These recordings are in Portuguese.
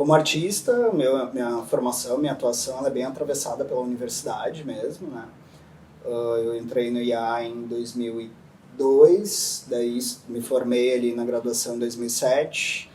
Como artista, minha formação, minha atuação, ela é bem atravessada pela universidade mesmo, né? Eu entrei no IA em 2002, daí me formei ali na graduação em 2007.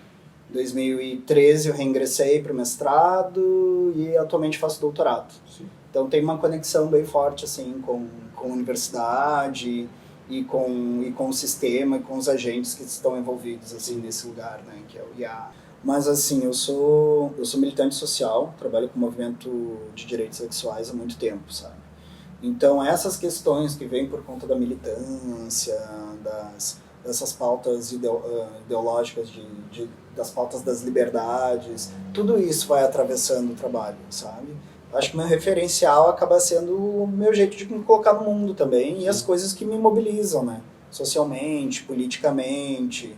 Em 2013 eu reingressei para o mestrado e atualmente faço doutorado. Sim. Então tem uma conexão bem forte assim com a universidade e com o sistema e com os agentes que estão envolvidos assim nesse lugar, né, que é o IA. Mas assim, eu sou militante social, trabalho com o movimento de direitos sexuais há muito tempo, sabe? Então essas questões que vêm por conta da militância, dessas pautas ideológicas, das pautas das liberdades, tudo isso vai atravessando o trabalho, sabe? Acho que meu referencial acaba sendo o meu jeito de me colocar no mundo também e as coisas que me mobilizam, né? Socialmente, politicamente.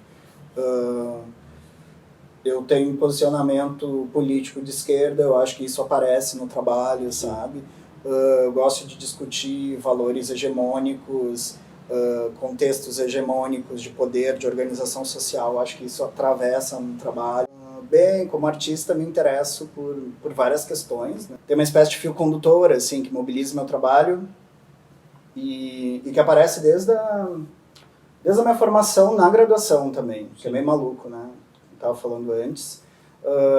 Eu tenho um posicionamento político de esquerda, eu acho que isso aparece no trabalho, sabe? Eu gosto de discutir valores hegemônicos, contextos hegemônicos de poder, de organização social, acho que isso atravessa no trabalho. Bem, como artista me interesso por várias questões, né? Tem uma espécie de fio condutor, assim, que mobiliza meu trabalho e que aparece desde a minha formação na graduação também, que é meio maluco, né? Eu estava falando antes.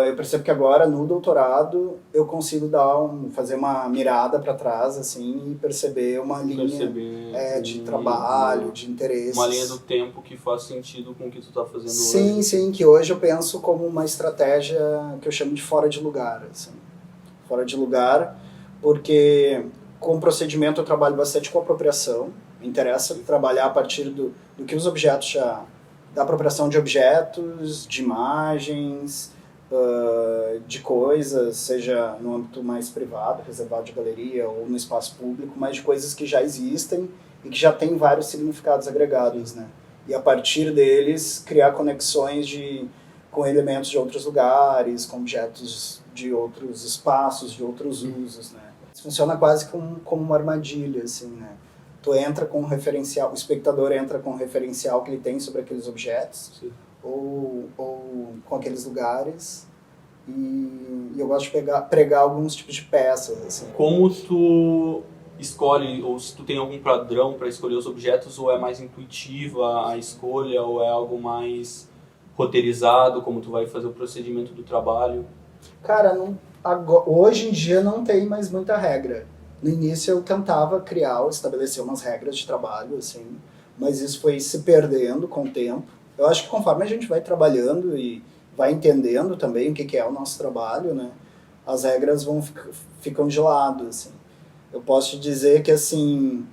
Eu percebo que agora, no doutorado, eu consigo fazer uma mirada para trás, assim, e perceber uma linha de trabalho, de interesses. Uma linha do tempo que faz sentido com o que tu está fazendo sim, hoje. Sim, que hoje eu penso como uma estratégia que eu chamo de fora de lugar, assim. Fora de lugar, porque com o procedimento eu trabalho bastante com apropriação. Me interessa trabalhar a partir do que os objetos da apropriação de objetos, de imagens, de coisas, seja no âmbito mais privado, reservado de galeria ou no espaço público, mas de coisas que já existem e que já têm vários significados agregados, né? E a partir deles criar conexões com elementos de outros lugares, com objetos de outros espaços, de outros usos, né? Isso funciona quase como uma armadilha, assim, né? Tu entra com um referencial, o espectador entra com um referencial que ele tem sobre aqueles objetos, ou com aqueles lugares, e eu gosto de pregar alguns tipos de peças, assim. Como tu escolhe, ou se tu tem algum padrão para escolher os objetos, ou é mais intuitiva a escolha, ou é algo mais roteirizado, como tu vai fazer o procedimento do trabalho? Cara, hoje em dia não tem mais muita regra. No início eu tentava estabelecer umas regras de trabalho, assim, mas isso foi se perdendo com o tempo. Eu acho que conforme a gente vai trabalhando e vai entendendo também o que é o nosso trabalho, né, as regras ficam de lado, assim. Eu posso te dizer que, assim,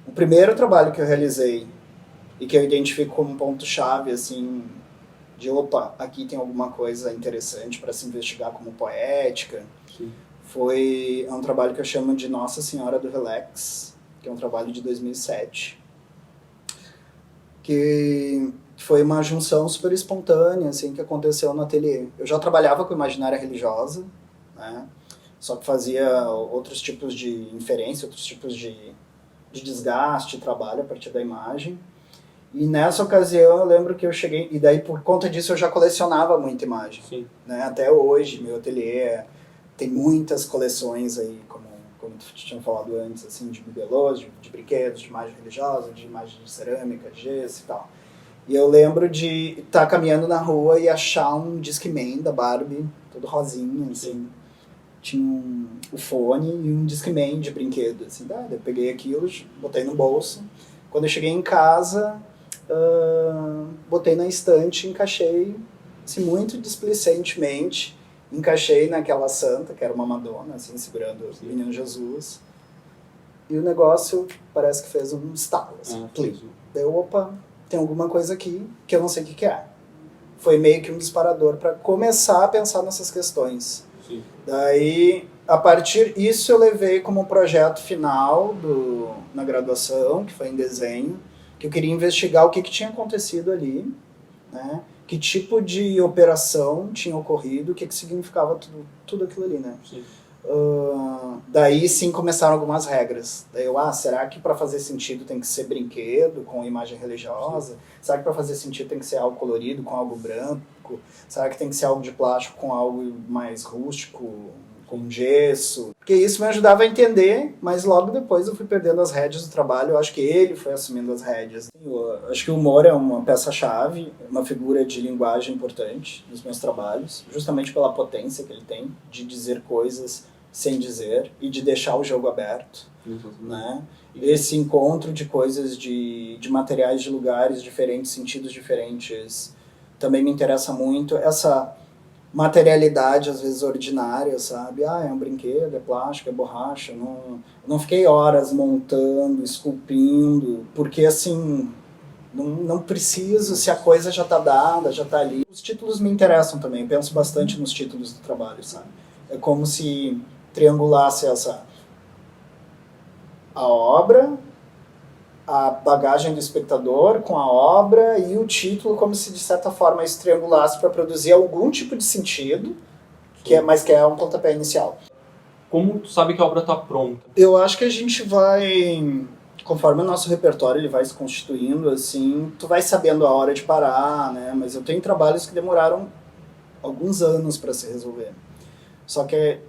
o primeiro trabalho que eu realizei e que eu identifico como um ponto-chave, assim, de opa, aqui tem alguma coisa interessante para se investigar como poética, foi um trabalho que eu chamo de Nossa Senhora do Relax, que é um trabalho de 2007, que foi uma junção super espontânea, assim, que aconteceu no ateliê. Eu já trabalhava com imaginária religiosa, né? Só que fazia outros tipos de inferência, outros tipos de desgaste, trabalho a partir da imagem. E nessa ocasião eu lembro que eu cheguei, e daí por conta disso eu já colecionava muita imagem. Sim. Né? Até hoje, meu ateliê tem muitas coleções aí, como tu tinha falado antes, assim, de bibelôs, de brinquedos, de imagem religiosa, de imagem de cerâmica, de gesso e tal. E eu lembro de estar caminhando na rua e achar um Discman da Barbie, todo rosinho, assim. Sim. Tinha o fone e um Discman de brinquedo, assim. Eu peguei aquilo, botei no bolso. Quando eu cheguei em casa, botei na estante, encaixei, assim, muito displicentemente, encaixei naquela santa, que era uma Madonna, assim, segurando o Menino Jesus. E o negócio parece que fez um estalo, assim, Deu, opa, tem alguma coisa aqui que eu não sei o que é. Foi meio que um disparador para começar a pensar nessas questões. Sim. Daí, a partir disso, eu levei como projeto final na graduação, que foi em desenho, que eu queria investigar o que tinha acontecido ali, né? Que tipo de operação tinha ocorrido, o que significava tudo aquilo ali, né? Sim. Daí sim começaram algumas regras. Daí será que para fazer sentido tem que ser brinquedo com imagem religiosa? Sim. Será que para fazer sentido tem que ser algo colorido com algo branco? plástico? Será que tem que ser algo de plástico com algo mais rústico, com gesso? Porque isso me ajudava a entender, mas logo depois eu fui perdendo as rédeas do trabalho. Eu acho que ele foi assumindo as rédeas. Eu acho que o humor é uma peça-chave, uma figura de linguagem importante nos meus trabalhos, justamente pela potência que ele tem de dizer coisas sem dizer e de deixar o jogo aberto, né? Esse encontro de coisas, de materiais, de lugares diferentes, sentidos diferentes, também me interessa muito. Essa materialidade, às vezes, ordinária, sabe? Ah, é um brinquedo, é plástico, é borracha. Não fiquei horas montando, esculpindo, porque, assim, não preciso, se a coisa já está dada, já está ali. Os títulos me interessam também, eu penso bastante nos títulos do trabalho, sabe? É como se triangulasse a obra, a bagagem do espectador com a obra e o título, como se de certa forma isso triangulasse para produzir algum tipo de sentido, mas que é um pontapé inicial. Como tu sabe que a obra está pronta? Eu acho que a gente vai, conforme o nosso repertório ele vai se constituindo, assim, tu vai sabendo a hora de parar, né? Mas eu tenho trabalhos que demoraram alguns anos para se resolver. Só que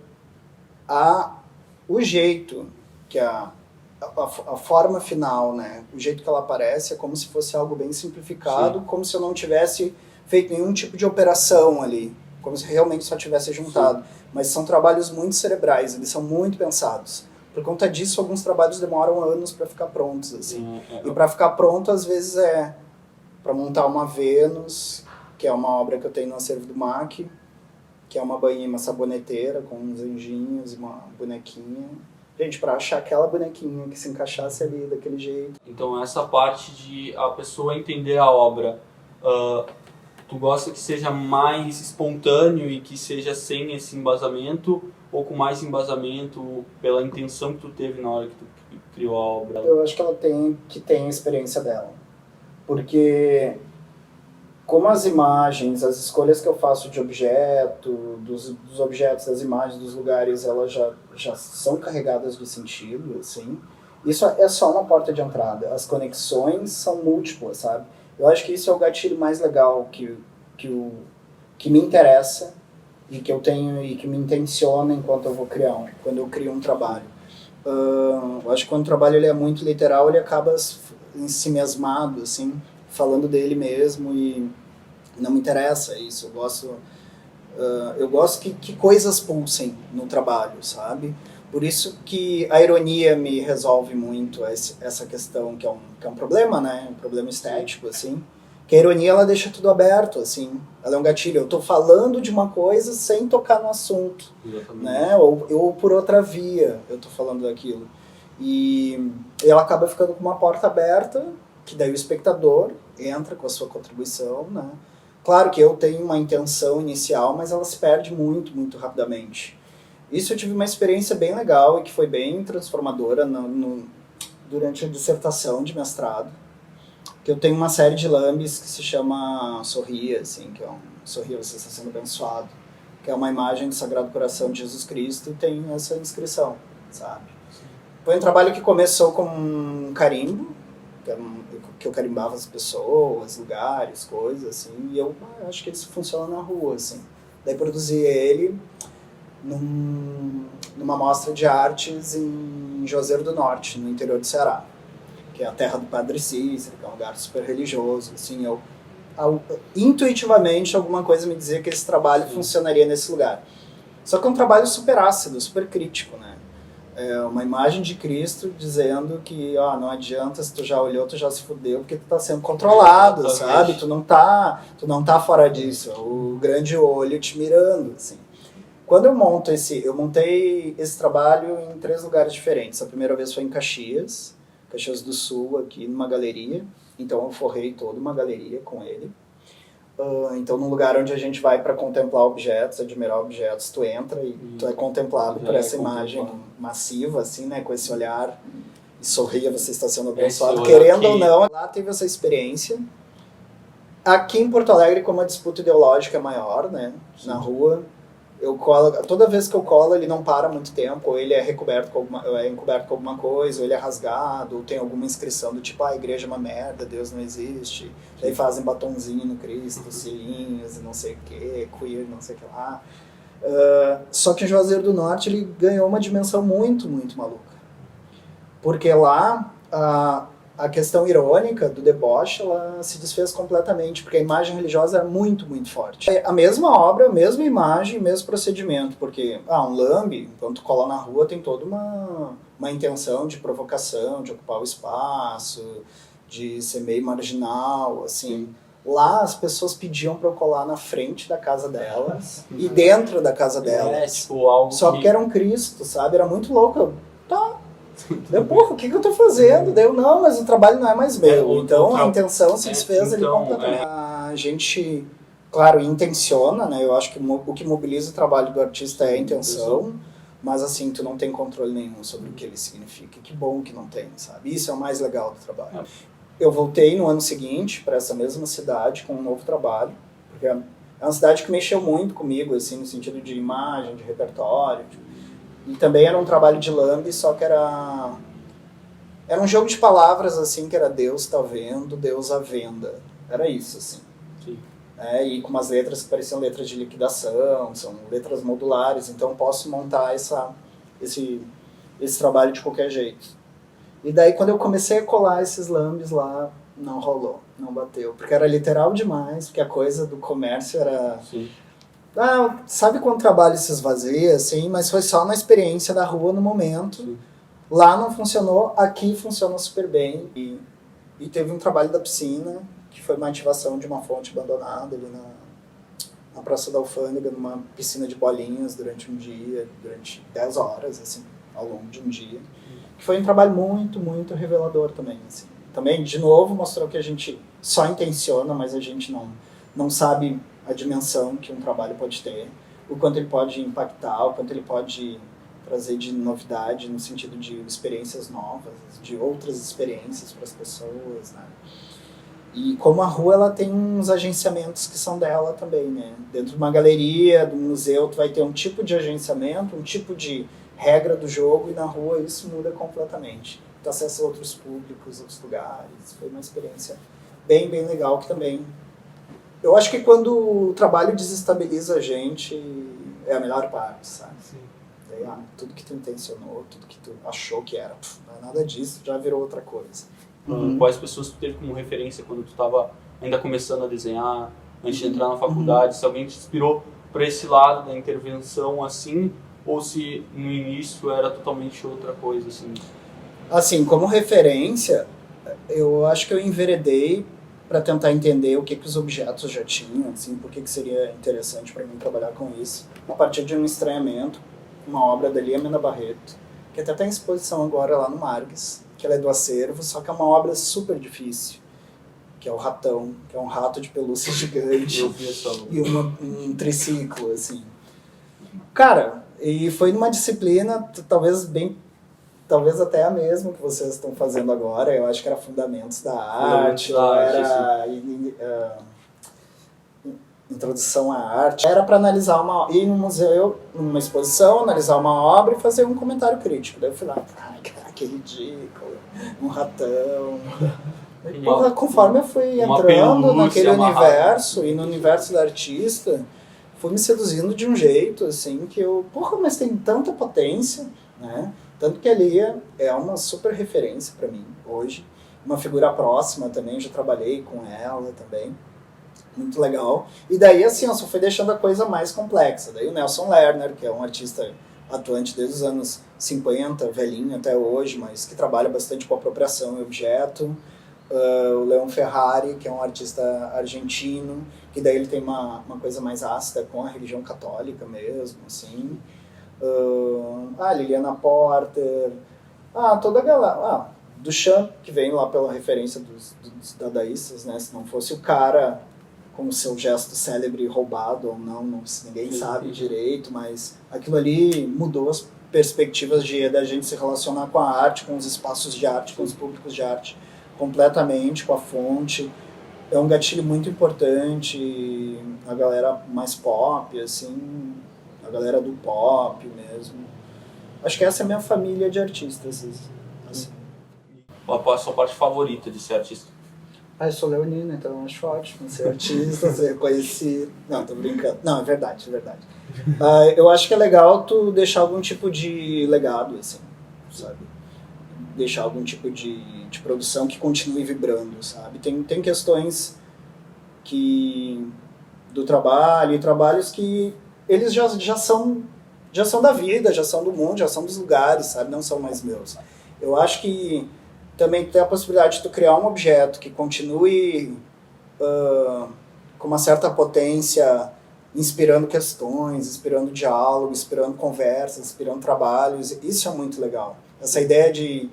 o jeito que a forma final, né? O jeito que ela aparece é como se fosse algo bem simplificado, sim, como se eu não tivesse feito nenhum tipo de operação ali, como se realmente só tivesse juntado. Sim. Mas são trabalhos muito cerebrais, eles são muito pensados. Por conta disso, alguns trabalhos demoram anos para ficar prontos, assim. E para ficar pronto, às vezes para montar uma Vênus, que é uma obra que eu tenho no acervo do MAC, que é uma bainha, uma saboneteira com uns anjinhos e uma bonequinha. Gente, para achar aquela bonequinha que se encaixasse ali daquele jeito. Então essa parte de a pessoa entender a obra, tu gosta que seja mais espontâneo e que seja sem esse embasamento, ou com mais embasamento pela intenção que tu teve na hora que tu criou a obra? Eu acho que ela tem que ter a experiência dela. Porque como as imagens, as escolhas que eu faço de objeto, dos objetos, das imagens, dos lugares, elas já são carregadas de sentido, assim. Isso é só uma porta de entrada. As conexões são múltiplas, sabe? Eu acho que isso é o gatilho mais legal que me interessa e que eu tenho e que me intenciona enquanto eu vou quando eu crio um trabalho. Eu acho que quando o trabalho ele é muito literal, ele acaba ensimesmado, assim, falando dele mesmo e não me interessa isso. Eu gosto que coisas pulsem no trabalho, sabe? Por isso que a ironia me resolve muito essa questão, que é um problema, né? Um problema estético, assim. Que a ironia, ela deixa tudo aberto, assim. Ela é um gatilho. Eu tô falando de uma coisa sem tocar no assunto. Exatamente. Né? Ou por outra via eu tô falando daquilo. E ela acaba ficando com uma porta aberta, que daí o espectador entra com a sua contribuição, né? Claro que eu tenho uma intenção inicial, mas ela se perde muito, muito rapidamente. Isso eu tive uma experiência bem legal e que foi bem transformadora durante a dissertação de mestrado, que eu tenho uma série de lambes que se chama Sorria, assim, que é Sorria, você está sendo abençoado, que é uma imagem do Sagrado Coração de Jesus Cristo e tem essa inscrição, sabe? Foi um trabalho que começou com um carimbo, que eu carimbava as pessoas, lugares, coisas, assim, e eu acho que isso funciona na rua, assim. Daí produzi ele numa mostra de artes em Juazeiro do Norte, no interior do Ceará, que é a terra do Padre Cícero, que é um lugar super religioso, assim, intuitivamente alguma coisa me dizia que esse trabalho funcionaria nesse lugar. Só que é um trabalho super ácido, super crítico, né? É uma imagem de Cristo dizendo que não adianta, se tu já olhou, tu já se fudeu, porque tu tá sendo controlado, sabe? Tu não tá fora disso, é o grande olho te mirando, assim. Quando eu montei esse trabalho em 3 lugares diferentes. A primeira vez foi em Caxias do Sul, aqui numa galeria, então eu forrei toda uma galeria com ele. Então, num lugar onde a gente vai para contemplar objetos, admirar objetos, tu entra e tu é contemplado por essa imagem massiva, assim, né, com esse olhar, e sorria, você está sendo abençoado, querendo ou não. Lá teve essa experiência. Aqui em Porto Alegre, como a disputa ideológica é maior, né, na rua, Eu colo, toda vez que eu colo ele não para muito tempo, ou ele é encoberto com alguma coisa, ou ele é rasgado, ou tem alguma inscrição do tipo, a igreja é uma merda, Deus não existe. Daí fazem batonzinho no Cristo, selinhos e não sei o que, queer, não sei o que lá. Só que em Juazeiro do Norte ele ganhou uma dimensão muito, muito maluca. Porque lá a questão irônica do deboche ela se desfez completamente, porque a imagem religiosa era muito, muito forte. A mesma obra, a mesma imagem, o mesmo procedimento, porque um lambe, quando tu cola na rua, tem toda uma intenção de provocação, de ocupar o espaço, de ser meio marginal, assim. Lá as pessoas pediam pra eu colar na frente da casa delas e dentro da casa delas. Tipo, algo só que era um Cristo, sabe? Era muito louco. Daí, porra, o que eu tô fazendo? Daí eu, não, mas o trabalho não é mais meu. Então a intenção se desfez ali completamente. A gente, claro, intenciona, né? Eu acho que o que mobiliza o trabalho do artista é a intenção, mas assim, tu não tem controle nenhum sobre o que ele significa. Que bom que não tem, sabe? Isso é o mais legal do trabalho. Eu voltei no ano seguinte para essa mesma cidade com um novo trabalho, porque é uma cidade que mexeu muito comigo, assim, no sentido de imagem, de repertório, e também era um trabalho de lambe, só que era um jogo de palavras, assim, que era Deus tá vendo, Deus à venda. Era isso, assim. Sim. E com umas letras que pareciam letras de liquidação, são letras modulares, então posso montar esse trabalho de qualquer jeito. E daí quando eu comecei a colar esses lambes lá, não rolou, não bateu, porque era literal demais, porque a coisa do comércio era... Sim. Sabe quando o trabalho se esvazia, assim, mas foi só na experiência da rua no momento. Sim. Lá não funcionou, aqui funcionou super bem. E teve um trabalho da piscina, que foi uma ativação de uma fonte abandonada ali na Praça da Alfândega, numa piscina de bolinhas durante um dia, durante 10 horas, assim, ao longo de um dia. Que foi um trabalho muito, muito revelador também, assim. Também, de novo, mostrou que a gente só intenciona, mas a gente não sabe a dimensão que um trabalho pode ter, o quanto ele pode impactar, o quanto ele pode trazer de novidade no sentido de experiências novas, de outras experiências para as pessoas, né? E como a rua ela tem uns agenciamentos que são dela também, né? Dentro de uma galeria, do museu, tu vai ter um tipo de agenciamento, um tipo de regra do jogo, e na rua isso muda completamente. Tu acessa outros públicos, outros lugares. Foi uma experiência bem, bem legal que também... Eu acho que quando o trabalho desestabiliza a gente, é a melhor parte, sabe? Sim. Daí, tudo que tu intencionou, tudo que tu achou que era, não é nada disso, já virou outra coisa. Quais pessoas tu teve como referência quando tu estava ainda começando a desenhar, antes de entrar na faculdade? Se alguém te inspirou para esse lado da intervenção, assim, ou se no início era totalmente outra coisa, assim? Assim, como referência, eu acho que eu enveredei para tentar entender o que os objetos já tinham, assim, por que seria interessante para mim trabalhar com isso. A partir de um estranhamento, uma obra da Lia Mena Barreto, que até está em exposição agora lá no Marques, que ela é do acervo, só que é uma obra super difícil, que é o Ratão, que é um rato de pelúcia gigante e um triciclo, assim. Cara, e foi numa disciplina, talvez até a mesma que vocês estão fazendo agora, eu acho que era Fundamentos da Arte, era Introdução à Arte. Era para analisar ir no museu, numa exposição, analisar uma obra e fazer um comentário crítico. Daí eu fui lá, que ridículo, um ratão. Porra, conforme eu fui entrando naquele universo, e no universo da artista, fui me seduzindo de um jeito, assim, que eu... Porra, mas tem tanta potência, né? Tanto que a Lia é uma super referência para mim hoje. Uma figura próxima também, já trabalhei com ela também. Muito legal. E daí, assim, eu só fui deixando a coisa mais complexa. Daí o Nelson Lerner, que é um artista atuante desde os anos 50, velhinho até hoje, mas que trabalha bastante com apropriação e objeto. O Leon Ferrari, que é um artista argentino, que daí ele tem uma coisa mais ácida com a religião católica mesmo, assim. Liliana Porter, toda a galera. Duchamp, que vem lá pela referência dos dadaístas, né? Se não fosse o cara com o seu gesto célebre roubado ou não ninguém sabe direito, mas aquilo ali mudou as perspectivas da gente se relacionar com a arte, com os espaços de arte, com os públicos de arte, completamente, com a fonte. É um gatilho muito importante, a galera mais pop, assim, a galera do pop mesmo. Acho que essa é a minha família de artistas. Assim. Qual a sua parte favorita de ser artista? Eu sou leonino, então eu acho ótimo ser artista, ser reconhecido. Não, tô brincando. Não, é verdade, é verdade. Eu acho que é legal tu deixar algum tipo de legado, assim, sabe? Deixar algum tipo de produção que continue vibrando, sabe? Tem questões do trabalho, e trabalhos que eles já são da vida, já são do mundo, já são dos lugares, sabe? Não são mais meus. Eu acho que também tem a possibilidade de tu criar um objeto que continue com uma certa potência, inspirando questões, inspirando diálogo, inspirando conversas, inspirando trabalhos. Isso é muito legal. Essa ideia de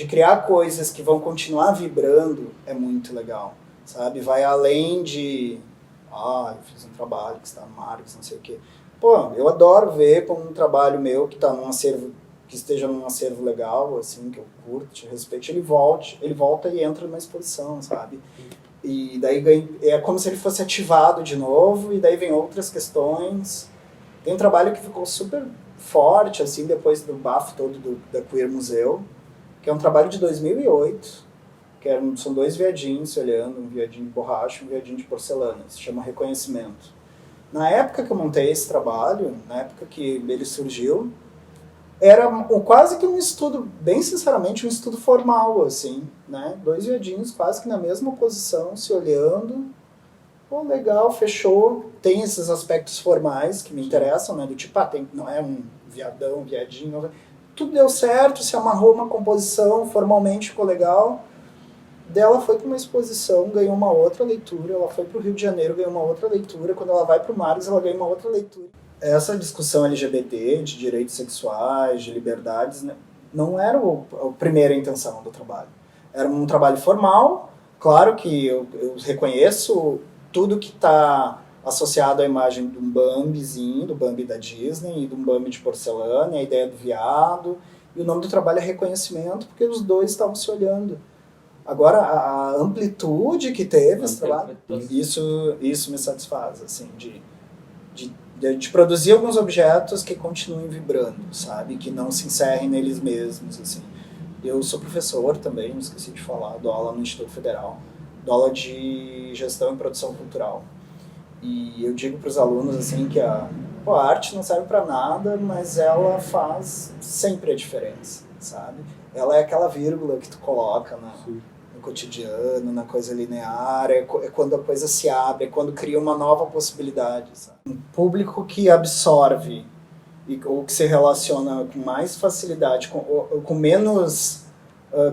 criar coisas que vão continuar vibrando é muito legal, sabe? Vai além de eu fiz um trabalho que está no Marx, não sei o quê. Pô, eu adoro ver como um trabalho meu que está num acervo, que esteja num acervo legal, assim, que eu curto, respeito, ele volta e entra numa exposição, sabe? E daí é como se ele fosse ativado de novo, e daí vem outras questões. Tem um trabalho que ficou super forte, assim, depois do bafo todo da Queer Museu, que é um trabalho de 2008, são dois viadinhos se olhando, um viadinho de borracha e um viadinho de porcelana, se chama Reconhecimento. Na época que eu montei esse trabalho, na época que ele surgiu, era quase que um estudo, bem sinceramente, um estudo formal, assim, né? Dois viadinhos quase que na mesma posição, se olhando. Pô, legal, fechou. Tem esses aspectos formais que me interessam, né? Do tipo, não é um viadão, um viadinho. Tudo deu certo, se amarrou uma composição, formalmente ficou legal. Dela foi para uma exposição, ganhou uma outra leitura. Ela foi para o Rio de Janeiro, ganhou uma outra leitura. Quando ela vai para o Marx, ela ganha uma outra leitura. Essa discussão LGBT, de direitos sexuais, de liberdades, né, não era a primeira intenção do trabalho. Era um trabalho formal. Claro que eu reconheço tudo que está associado à imagem de um Bambizinho, do Bambi da Disney, e de um Bambi de porcelana, a ideia do viado. E o nome do trabalho é Reconhecimento, porque os dois estavam se olhando. Agora, a amplitude que teve esse trabalho, isso me satisfaz, assim, de produzir alguns objetos que continuem vibrando, sabe? Que não se encerrem neles mesmos, assim. Eu sou professor também, não esqueci de falar, dou aula no Instituto Federal, dou aula de gestão e produção cultural. E eu digo para os alunos, assim, que a arte não serve para nada, mas ela faz sempre a diferença, sabe? Ela é aquela vírgula que tu coloca no cotidiano, na coisa linear, é quando a coisa se abre, é quando cria uma nova possibilidade, sabe? Um público que absorve ou que se relaciona com mais facilidade, com menos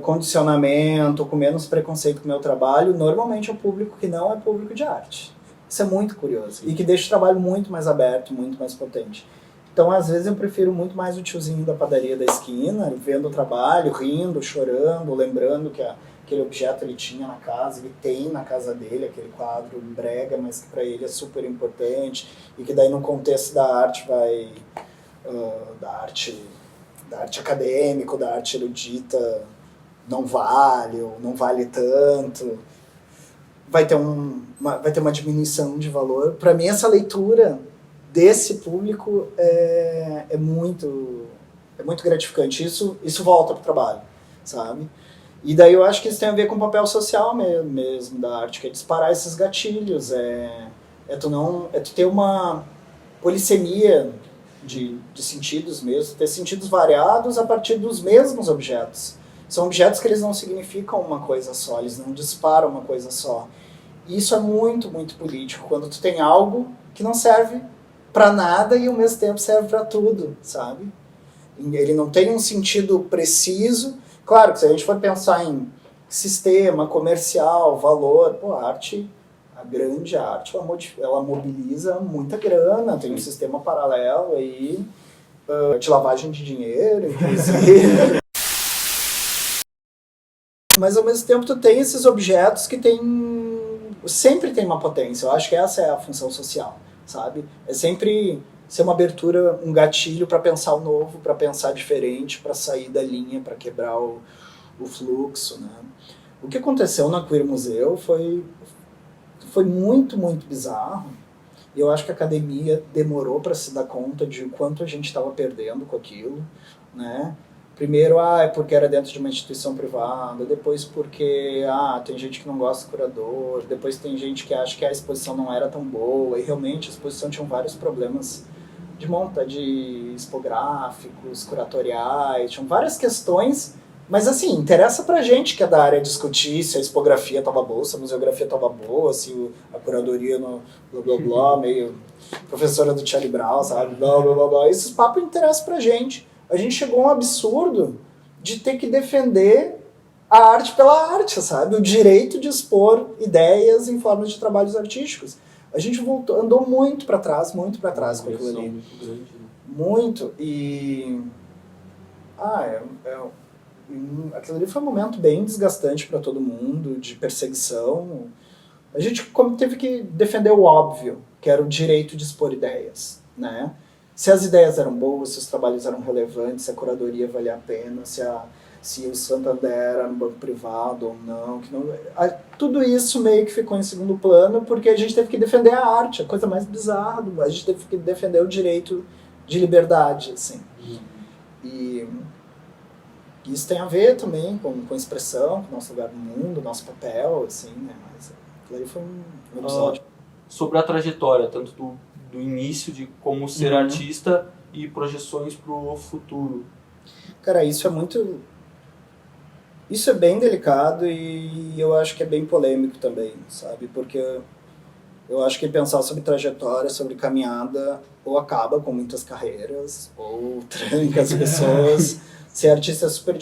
condicionamento, com menos preconceito com o meu trabalho, normalmente é um público que não é público de arte. Isso é muito curioso. E que deixa o trabalho muito mais aberto, muito mais potente. Então, às vezes, eu prefiro muito mais o tiozinho da padaria da esquina, vendo o trabalho, rindo, chorando, lembrando que aquele objeto ele tinha na casa, ele tem na casa dele, aquele quadro brega, mas que para ele é super importante, e que daí no contexto da arte vai... da arte acadêmica, da arte erudita, não vale, ou não vale tanto. Vai ter uma diminuição de valor. Para mim, essa leitura desse público é muito gratificante. Isso volta para o trabalho, sabe? E daí eu acho que isso tem a ver com o papel social mesmo da arte, que é disparar esses gatilhos, tu ter uma polissemia de sentidos mesmo, ter sentidos variados a partir dos mesmos objetos. São objetos que eles não significam uma coisa só, eles não disparam uma coisa só. E isso é muito, muito político, quando tu tem algo que não serve para nada e ao mesmo tempo serve para tudo, sabe? Ele não tem um sentido preciso. Claro que se a gente for pensar em sistema, comercial, valor, a grande arte, ela mobiliza muita grana, tem um sistema paralelo aí, de lavagem de dinheiro, inclusive. Mas ao mesmo tempo tu tem esses objetos que sempre tem uma potência. Eu acho que essa é a função social, sabe? É sempre ser uma abertura, um gatilho para pensar o novo, para pensar diferente, para sair da linha, para quebrar o fluxo, né? O que aconteceu na Queer Museu foi muito, muito bizarro E eu acho que a academia demorou para se dar conta de o quanto a gente estava perdendo com aquilo, né? Primeiro, é porque era dentro de uma instituição privada, depois porque, tem gente que não gosta do curador, depois tem gente que acha que a exposição não era tão boa, e realmente a exposição tinha vários problemas de monta, de expográficos, curatoriais, tinham várias questões, mas assim, interessa pra gente que é da área discutir se a expografia estava boa, se a museografia estava boa, se a curadoria no blá blá blá, meio professora do Charlie Brown, sabe, blá blá blá blá, esses papos interessam pra gente. A gente chegou a um absurdo de ter que defender a arte pela arte, sabe, o direito de expor ideias em formas de trabalhos artísticos. A gente andou muito para trás com aquilo ali. Muito grande, né? Muito. E... aquilo ali foi um momento bem desgastante para todo mundo, de perseguição. A gente teve que defender o óbvio, que era o direito de expor ideias, né? Se as ideias eram boas, se os trabalhos eram relevantes, se a curadoria valia a pena, se o Santander era um banco privado ou não, tudo isso meio que ficou em segundo plano, porque a gente teve que defender a arte, a coisa mais bizarra, a gente teve que defender o direito de liberdade, assim. E isso tem a ver também com expressão, com o nosso lugar no mundo, nosso papel, assim, né? Mas aquilo ali foi um episódio. Sobre a trajetória, tanto do início de como ser artista e projeções para o futuro. Cara, isso é bem delicado e eu acho que é bem polêmico também, sabe? Porque eu acho que pensar sobre trajetória, sobre caminhada, ou acaba com muitas carreiras, ou tranca as pessoas. Ser artista é super...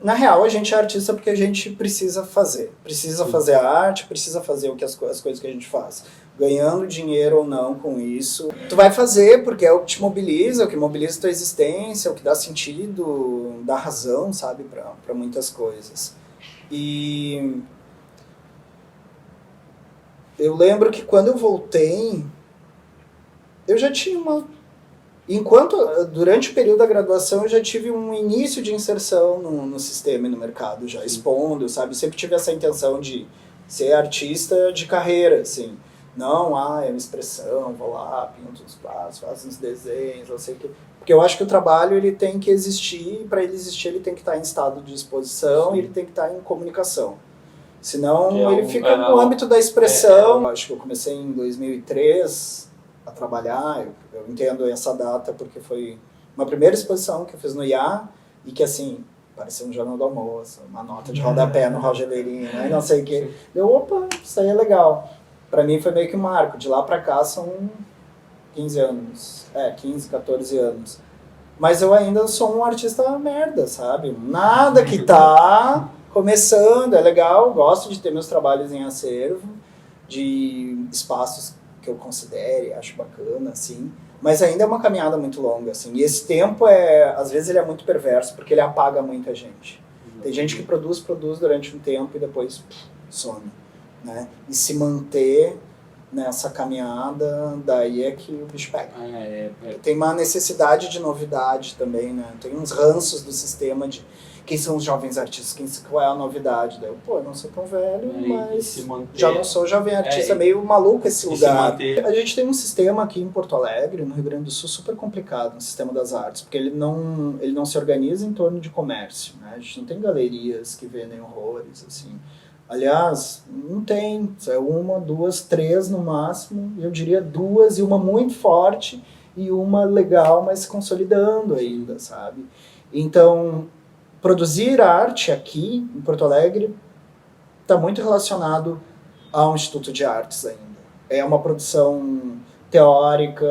Na real, a gente é artista porque a gente precisa fazer. Precisa fazer a arte, precisa fazer as coisas que a gente faz. Ganhando dinheiro ou não com isso. Tu vai fazer porque é o que te mobiliza, é o que mobiliza a tua existência, é o que dá sentido, dá razão, sabe, pra muitas coisas. E eu lembro que quando eu voltei, eu já tinha durante o período da graduação, eu já tive um início de inserção no sistema e no mercado, já expondo, sabe? Sempre tive essa intenção de ser artista de carreira, assim. Não, é uma expressão, vou lá, pinto os quadros, faço uns desenhos, não sei o quê. Porque eu acho que o trabalho ele tem que existir, e para ele existir ele tem que estar em estado de exposição e ele tem que estar em comunicação. Senão ele fica no âmbito da expressão. Acho que eu comecei em 2003 a trabalhar, eu entendo essa data porque foi uma primeira exposição que eu fiz no IA e que assim, parecia um jornal do almoço, uma nota de rodapé no Roger Leirinho, né, não sei o que. Opa, isso aí é legal. Pra mim foi meio que um marco, de lá pra cá são 15 anos, 15, 14 anos. Mas eu ainda sou um artista merda, sabe? Nada que tá começando, é legal, gosto de ter meus trabalhos em acervo, de espaços que eu considere, acho bacana, assim, mas ainda é uma caminhada muito longa, assim, e esse tempo, às vezes ele é muito perverso, porque ele apaga muita gente. Tem gente que produz durante um tempo e depois some, né, e se manter nessa caminhada, daí é que o bicho pega. Tem uma necessidade de novidade também, né, tem uns ranços do sistema de quem são os jovens artistas, qual é a novidade? Daí eu não sou tão velho, mas já não sou jovem artista, meio maluco esse lugar. A gente tem um sistema aqui em Porto Alegre, no Rio Grande do Sul, super complicado, no sistema das artes, porque ele não se organiza em torno de comércio, né? A gente não tem galerias que vendem horrores, assim. Aliás, não tem, é uma, duas, três no máximo, eu diria duas, e uma muito forte, e uma legal, mas se consolidando ainda, sabe? Então, produzir arte aqui em Porto Alegre está muito relacionado ao Instituto de Artes ainda. É uma produção teórica,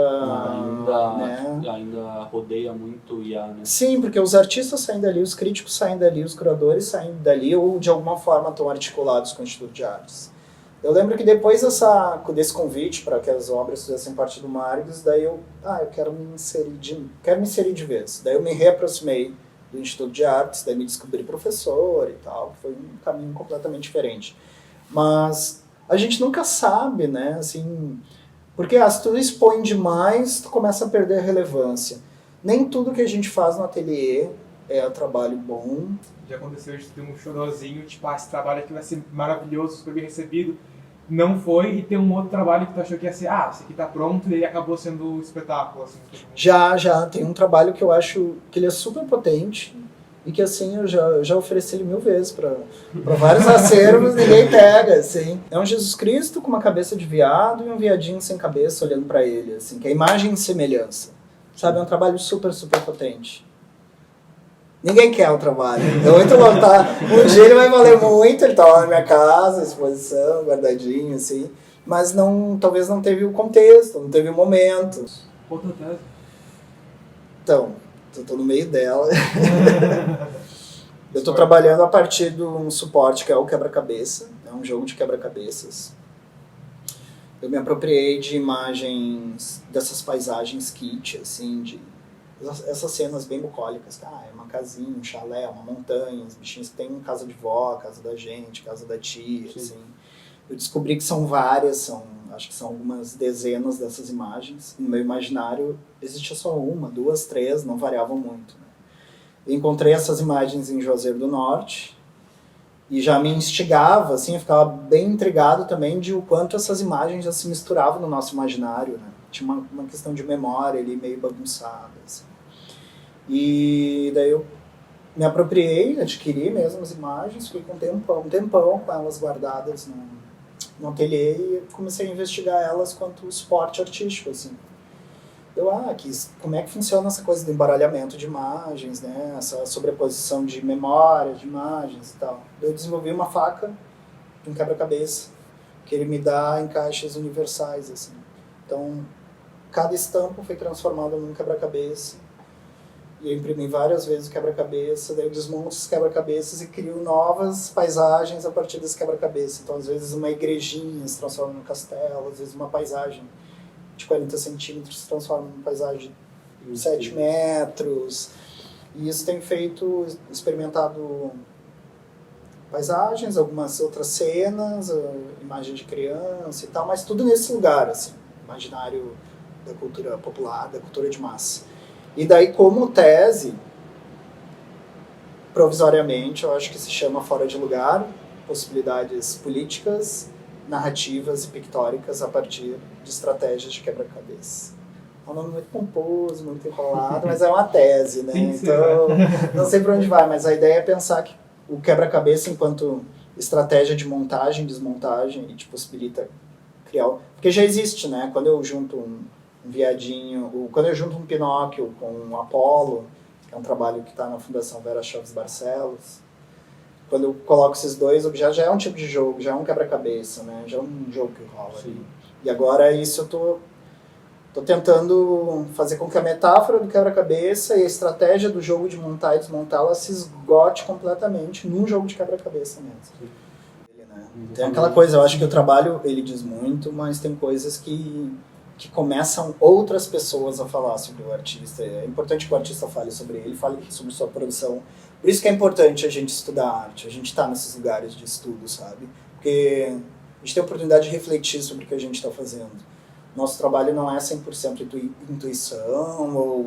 ainda rodeia muito o IA, né? Sim, porque os artistas saem dali, os críticos saem dali, os curadores saem dali, ou de alguma forma estão articulados com o Instituto de Artes. Eu lembro que depois desse convite para que as obras fizessem parte do Margos, daí eu quero me inserir de vez. Daí eu me reaproximei do Instituto de Artes, daí me descobri professor e tal, foi um caminho completamente diferente. Mas a gente nunca sabe, né, assim, porque se tu expõe demais, tu começa a perder a relevância. Nem tudo que a gente faz no ateliê é trabalho bom. Já aconteceu de ter um xodózinho, tipo, esse trabalho aqui vai ser maravilhoso, super bem recebido, não foi, e tem um outro trabalho que tu achou que ia ser, esse aqui tá pronto, e ele acabou sendo um espetáculo, assim. Já. Tem um trabalho que eu acho que ele é super potente e que, assim, eu já ofereci ele 1000 vezes para vários acervos, ninguém pega, assim. É um Jesus Cristo com uma cabeça de viado e um viadinho sem cabeça olhando para ele, assim, que é imagem e semelhança. Sabe, é um trabalho super, super potente. Ninguém quer o trabalho. É muito louco, tá? Um dia ele vai valer muito, ele tá lá na minha casa, exposição, guardadinho, assim. Mas talvez não teve o contexto, não teve o momento. Outra tese. Então, eu tô no meio dela. Eu tô trabalhando a partir de um suporte que é o quebra-cabeça. É um jogo de quebra-cabeças. Eu me apropriei de imagens dessas paisagens kit, assim, de essas cenas bem bucólicas. É uma casinha, um chalé, uma montanha, os bichinhos que tem casa de vó, casa da gente, casa da tia, assim. Eu descobri que são várias, acho que são algumas dezenas dessas imagens. No meu imaginário existia só uma, duas, três, não variavam muito, né? Eu encontrei essas imagens em Juazeiro do Norte e já me instigava, assim, eu ficava bem intrigado também de o quanto essas imagens já se misturavam no nosso imaginário, né? Tinha uma questão de memória ali meio bagunçada, assim. E daí eu me apropriei, adquiri mesmo as imagens, fiquei com um tempão com elas guardadas no ateliê e comecei a investigar elas quanto suporte artístico, assim. Como é que funciona essa coisa do embaralhamento de imagens, né? Essa sobreposição de memória, de imagens e tal. Eu desenvolvi uma faca de um quebra-cabeça, que ele me dá encaixes universais, assim. Então, cada estampa foi transformada num quebra-cabeça, e eu imprimi várias vezes o quebra-cabeça, daí eu desmonto os quebra-cabeças e crio novas paisagens a partir desse quebra-cabeça. Então, às vezes, uma igrejinha se transforma num castelo, às vezes uma paisagem de 40 centímetros se transforma numa paisagem de 7 metros. E isso tem experimentado paisagens, algumas outras cenas, imagens de criança e tal, mas tudo nesse lugar, assim, imaginário da cultura popular, da cultura de massa. E daí, como tese, provisoriamente, eu acho que se chama Fora de Lugar, possibilidades políticas, narrativas e pictóricas a partir de estratégias de quebra-cabeça. É um nome muito pomposo, muito enrolado, mas é uma tese, né? Então, não sei para onde vai, mas a ideia é pensar que o quebra-cabeça enquanto estratégia de montagem, desmontagem, e te possibilita criar... Porque já existe, né? Quando eu junto um viadinho, quando eu junto um Pinóquio com um Apolo, que é um trabalho que está na Fundação Vera Chaves Barcelos, quando eu coloco esses dois objetos, já é um tipo de jogo, já é um quebra-cabeça, né? Já é um jogo que rola ali. E agora isso eu tô tentando fazer com que a metáfora do quebra-cabeça e a estratégia do jogo de montar e desmontar, ela se esgote completamente num jogo de quebra-cabeça mesmo. Tem aquela coisa, eu acho que o trabalho, ele diz muito, mas tem coisas que começam outras pessoas a falar sobre o artista. É importante que o artista fale sobre ele, fale sobre sua produção. Por isso que é importante a gente estudar arte, a gente está nesses lugares de estudo, sabe? Porque a gente tem a oportunidade de refletir sobre o que a gente está fazendo. Nosso trabalho não é 100% intuição, ou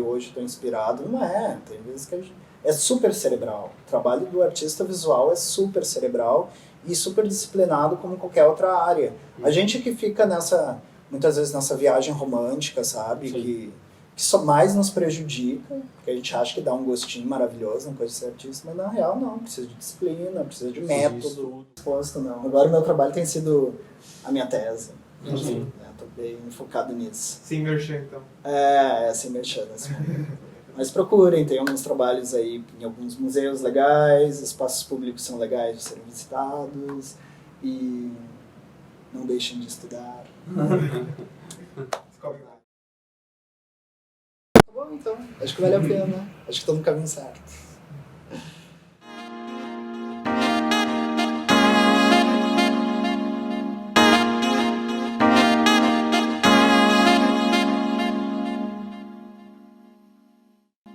hoje estou inspirado. Não é, tem vezes que é super cerebral. O trabalho do artista visual é super cerebral e super disciplinado como qualquer outra área. A gente que fica muitas vezes nessa viagem romântica, sabe? Que só mais nos prejudica, porque a gente acha que dá um gostinho maravilhoso na coisa de ser artista, mas na real não, precisa de disciplina, precisa de método. Exposto, não. Agora o meu trabalho tem sido a minha tese. Estou bem focado nisso. Sem merchan, então. Sem merchan. Assim. Mas procurem, tem alguns trabalhos aí em alguns museus legais, espaços públicos são legais de serem visitados, e não deixem de estudar. Tá bom, então. Acho que vale a pena. Acho que estou no caminho certo.